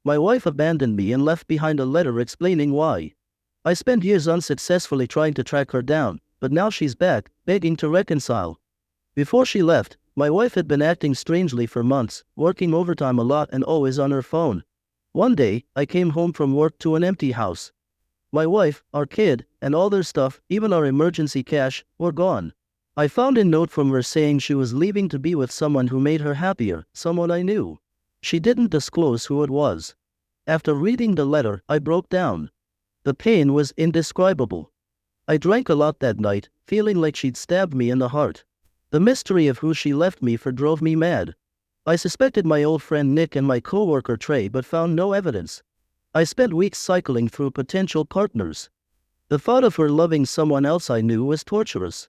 My wife abandoned me and left behind a letter explaining why. I spent years unsuccessfully trying to track her down, but now she's back, begging to reconcile. Before she left, my wife had been acting strangely for months, working overtime a lot and always on her phone. One day, I came home from work to an empty house. My wife, our kid, and all their stuff, even our emergency cash, were gone. I found a note from her saying she was leaving to be with someone who made her happier, someone I knew. She didn't disclose who it was. After reading the letter, I broke down. The pain was indescribable. I drank a lot that night, feeling like she'd stabbed me in the heart. The mystery of who she left me for drove me mad. I suspected my old friend Nick and my coworker Trey but found no evidence. I spent weeks cycling through potential partners. The thought of her loving someone else I knew was torturous.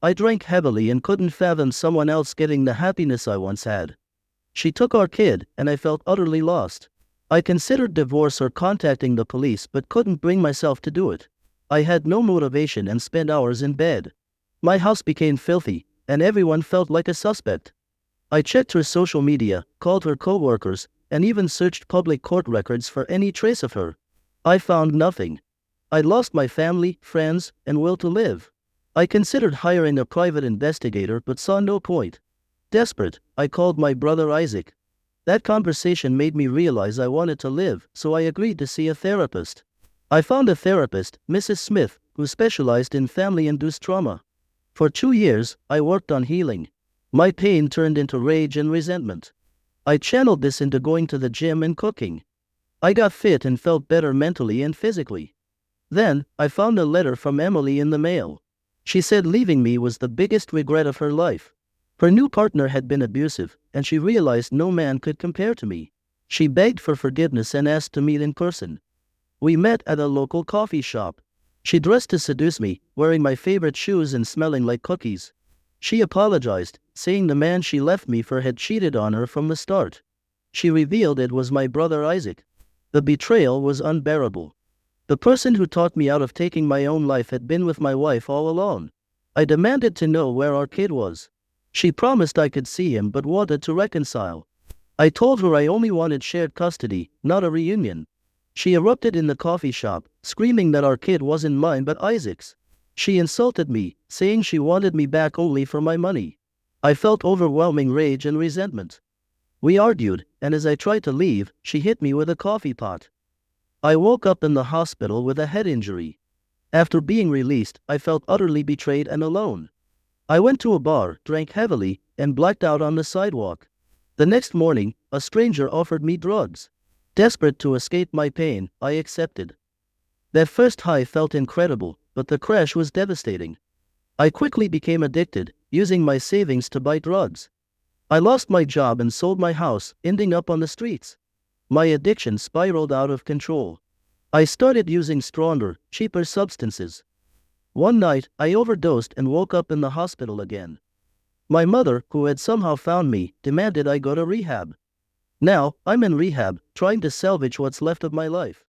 I drank heavily and couldn't fathom someone else getting the happiness I once had. She took our kid, and I felt utterly lost. I considered divorce or contacting the police but couldn't bring myself to do it. I had no motivation and spent hours in bed. My house became filthy, and everyone felt like a suspect. I checked her social media, called her coworkers, and even searched public court records for any trace of her. I found nothing. I lost my family, friends, and will to live. I considered hiring a private investigator but saw no point. Desperate, I called my brother Isaac. That conversation made me realize I wanted to live, so I agreed to see a therapist. I found a therapist, Mrs. Smith, who specialized in family-induced trauma. For 2 years, I worked on healing. My pain turned into rage and resentment. I channeled this into going to the gym and cooking. I got fit and felt better mentally and physically. Then, I found a letter from Emily in the mail. She said leaving me was the biggest regret of her life. Her new partner had been abusive, and she realized no man could compare to me. She begged for forgiveness and asked to meet in person. We met at a local coffee shop. She dressed to seduce me, wearing my favorite shoes and smelling like cookies. She apologized, saying the man she left me for had cheated on her from the start. She revealed it was my brother Isaac. The betrayal was unbearable. The person who talked me out of taking my own life had been with my wife all along. I demanded to know where our kid was. She promised I could see him but wanted to reconcile. I told her I only wanted shared custody, not a reunion. She erupted in the coffee shop, screaming that our kid wasn't mine but Isaac's. She insulted me, saying she wanted me back only for my money. I felt overwhelming rage and resentment. We argued, and as I tried to leave, she hit me with a coffee pot. I woke up in the hospital with a head injury. After being released, I felt utterly betrayed and alone. I went to a bar, drank heavily, and blacked out on the sidewalk. The next morning, a stranger offered me drugs. Desperate to escape my pain, I accepted. That first high felt incredible, but the crash was devastating. I quickly became addicted, using my savings to buy drugs. I lost my job and sold my house, ending up on the streets. My addiction spiraled out of control. I started using stronger, cheaper substances. One night, I overdosed and woke up in the hospital again. My mother, who had somehow found me, demanded I go to rehab. Now, I'm in rehab, trying to salvage what's left of my life.